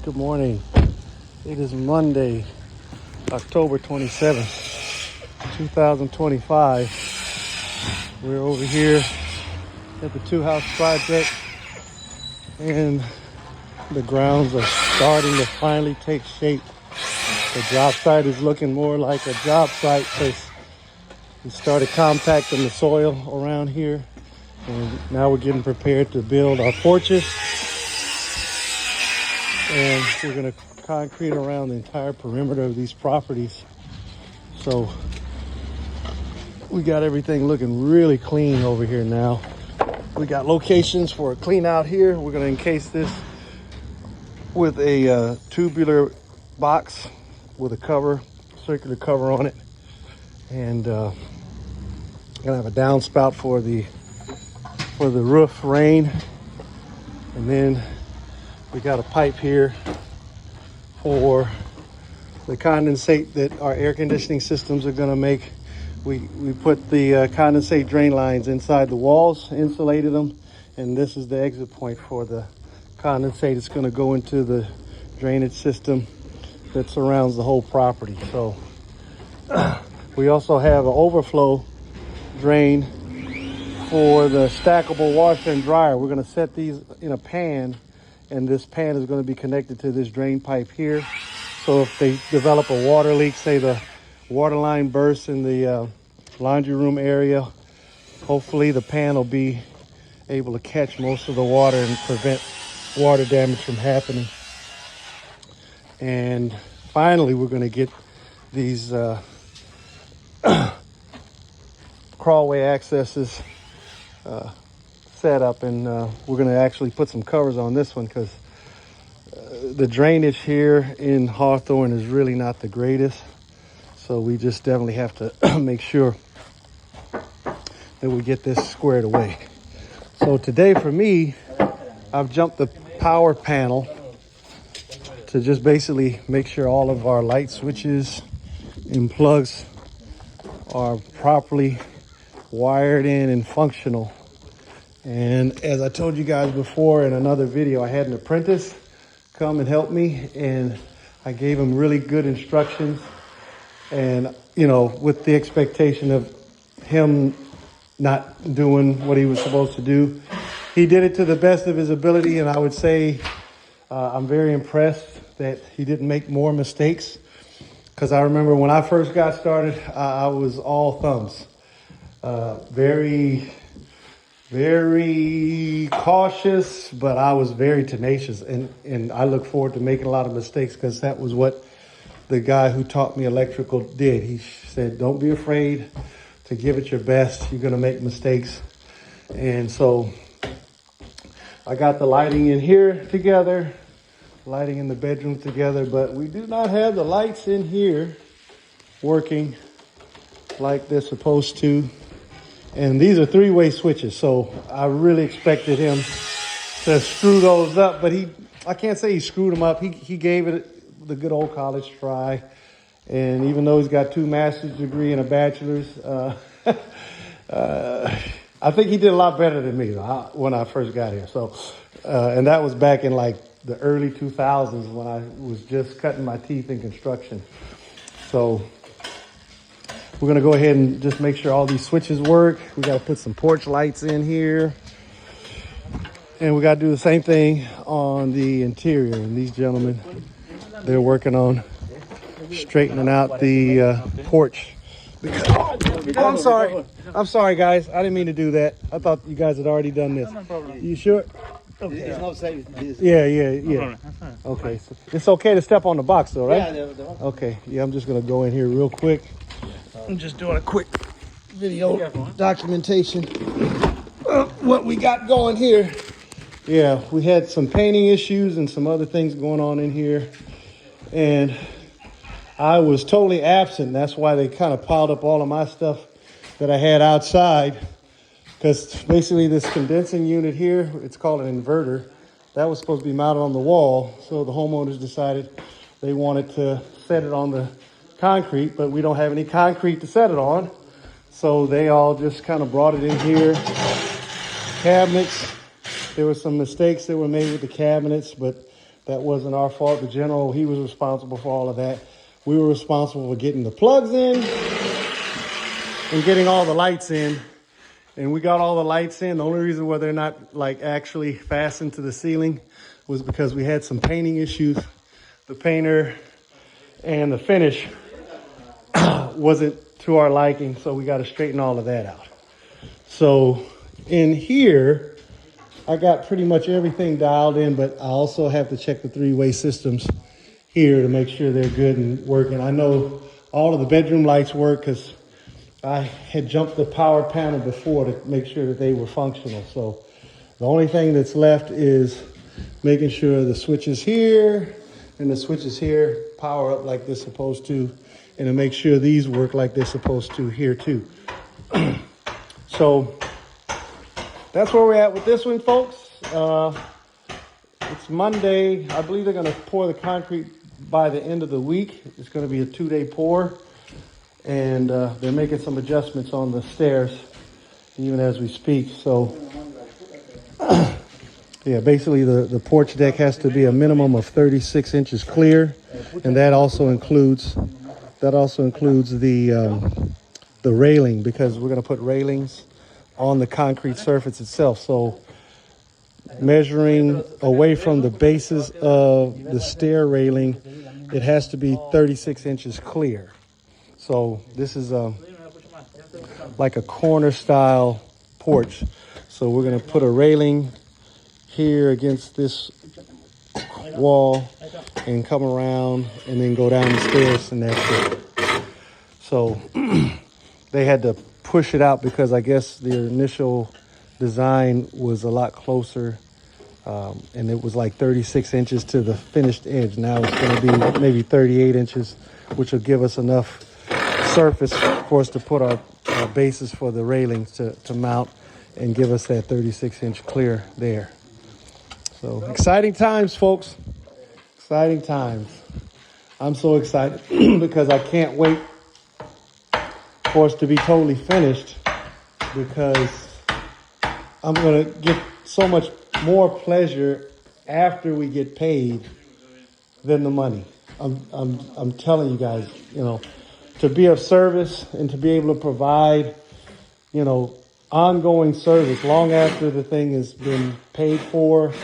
Good morning. It is Monday, October 27th, 2025. We're over here at the two-house project, and the grounds are starting to finally take shape. The job site is looking more like a job site because we started compacting the soil around here, and now we're getting prepared to build our porches. And we're going to concrete around the entire perimeter of these properties. So we got everything looking really clean over here now. We got locations for a clean out here. We're going to encase this with a tubular box with a cover, circular cover on it. And going to have a downspout for the roof rain. And then we got a pipe here for the condensate that our air conditioning systems are going to make. We put the condensate drain lines inside the walls, insulated them, and this is the exit point for the condensate. It's going to go into the drainage system that surrounds the whole property. So we also have an overflow drain for the stackable washer and dryer. We're going to set these in a pan, and this pan is going to be connected to this drain pipe here. So if they develop a water leak, say the water line bursts in the laundry room area, hopefully the pan will be able to catch most of the water and prevent water damage from happening. And finally, we're going to get these crawlway accesses set up, and we're going to actually put some covers on this one because the drainage here in Hawthorne is really not the greatest. So we just definitely have to make sure that we get this squared away. So today for me, I've jumped the power panel to just basically make sure all of our light switches and plugs are properly wired in and functional. And as I told you guys before in another video, I had an apprentice come and help me, and I gave him really good instructions, and with the expectation of him not doing what he was supposed to do. He did it to the best of his ability, and I would say I'm very impressed that he didn't make more mistakes, because I remember when I first got started, I was all thumbs. Very cautious, but I was very tenacious, and I look forward to making a lot of mistakes, because that was what the guy who taught me electrical did. He said, don't be afraid to give it your best. You're going to make mistakes. And so I got the lighting in here together, lighting in the bedroom together, but we do not have the lights in here working like they're supposed to. And these are three-way switches, so I really expected him to screw those up, but I can't say he screwed them up. He gave it the good old college try, and even though he's got 2 master's degree and a bachelor's, I think he did a lot better than me when I first got here. So, and that was back in like the early 2000s when I was just cutting my teeth in construction. So we're going to go ahead and just make sure all these switches work. We got to put some porch lights in here. And we got to do the same thing on the interior. And these gentlemen, they're working on straightening out the porch. I'm sorry. I'm sorry, guys. I didn't mean to do that. I thought you guys had already done this. No problem. You sure? Okay. It's not safe. Yeah. Okay. So it's okay to step on the box though, right? Yeah, Okay. Yeah, I'm just going to go in here real quick. I'm just doing a quick video documentation of what we got going here. Yeah, we had some painting issues and some other things going on in here. And I was totally absent. That's why they kind of piled up all of my stuff that I had outside. Because basically this condensing unit here, it's called an inverter. That was supposed to be mounted on the wall. So the homeowners decided they wanted to set it on the concrete, but we don't have any concrete to set it on. So they all just kind of brought it in here. Cabinets, there were some mistakes that were made with the cabinets, but That wasn't our fault. The general, he was responsible for all of that. We were responsible for getting the plugs in and getting all the lights in. And we got all the lights in. The only reason why they're not like actually fastened to the ceiling was because we had some painting issues. The painter and the finish wasn't to our liking, so we got to straighten all of that out. So in here, I got pretty much everything dialed in, but I also have to check the three-way systems here to make sure they're good and working. I know all of the bedroom lights work because I had jumped the power panel before to make sure that they were functional. So the only thing that's left is making sure the switches here and the switches here power up like they're supposed to, and to make sure these work like they're supposed to here too. So that's where we're at with this one, folks. It's Monday. I believe they're going to pour the concrete by the end of the week. It's going to be a 2-day pour. And they're making some adjustments on the stairs even as we speak. So, yeah, basically the porch deck has to be a minimum of 36 inches clear. And that also includes the railing, because we're going to put railings on the concrete surface itself. So measuring away from the bases of the stair railing, it has to be 36 inches clear. So this is like a corner style porch. So we're going to put a railing here against this wall and come around and then go down the stairs, and that's it. So they had to push it out because I guess the initial design was a lot closer, and it was like 36 inches to the finished edge. Now it's going to be maybe 38 inches, which will give us enough surface for us to put our bases for the railings to mount and give us that 36-inch clear there. So exciting times, folks. Exciting times. I'm so excited because I can't wait for us to be totally finished, because I'm going to get so much more pleasure after we get paid than the money. I'm telling you guys, to be of service and to be able to provide, ongoing service long after the thing has been paid for,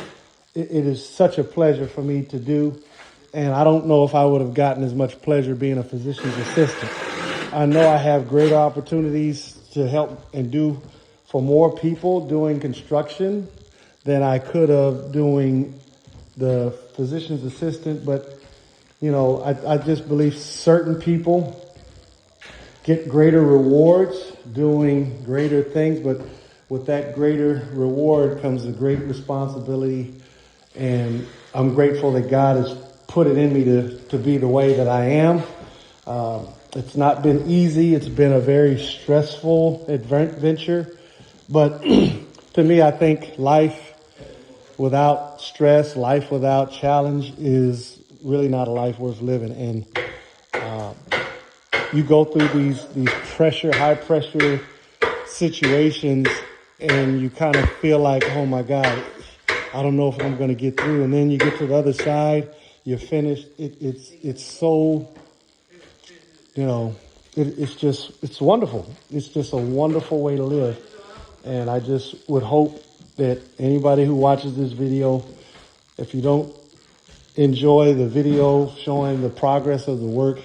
it is such a pleasure for me to do. And I don't know if I would have gotten as much pleasure being a physician's assistant. I know I have greater opportunities to help and do for more people doing construction than I could have doing the physician's assistant. But, I just believe certain people get greater rewards doing greater things, but with that greater reward comes a great responsibility. And I'm grateful that God has put it in me to be the way that I am. It's not been easy. It's been a very stressful adventure. But to me, I think life without stress, life without challenge is really not a life worth living. And you go through these high pressure situations, and you kind of feel like, oh my God, I don't know if I'm going to get through. And then you get to the other side, you're finished. It's so, it's wonderful. It's just a wonderful way to live. And I just would hope that anybody who watches this video, if you don't enjoy the video showing the progress of the work,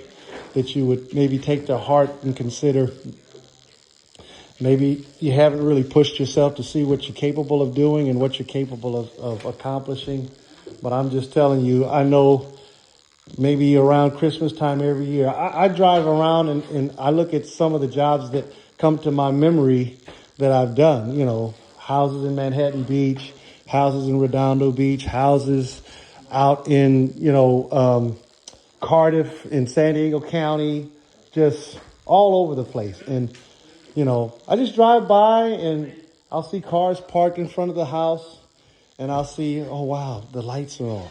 that you would maybe take to heart and consider maybe you haven't really pushed yourself to see what you're capable of doing and what you're capable of accomplishing. But I'm just telling you, I know maybe around Christmas time every year, I drive around and I look at some of the jobs that come to my memory that I've done, houses in Manhattan Beach, houses in Redondo Beach, houses out in, Cardiff in San Diego County, just all over the place. And, I just drive by and I'll see cars parked in front of the house, and I'll see, oh, wow, the lights are on.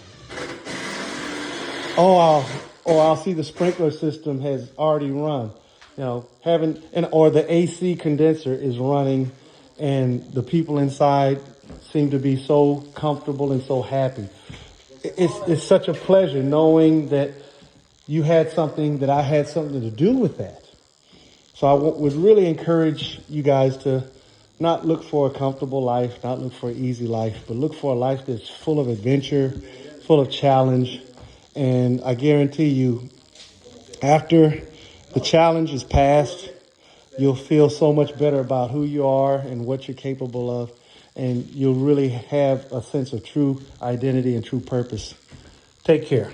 I'll see the sprinkler system has already run, or the AC condenser is running, and the people inside seem to be so comfortable and so happy. it's such a pleasure knowing that you had something, that I had something to do with that. So I would really encourage you guys to not look for a comfortable life, not look for an easy life, but look for a life that's full of adventure, full of challenge. And I guarantee you, after the challenge is past, you'll feel so much better about who you are and what you're capable of. And you'll really have a sense of true identity and true purpose. Take care.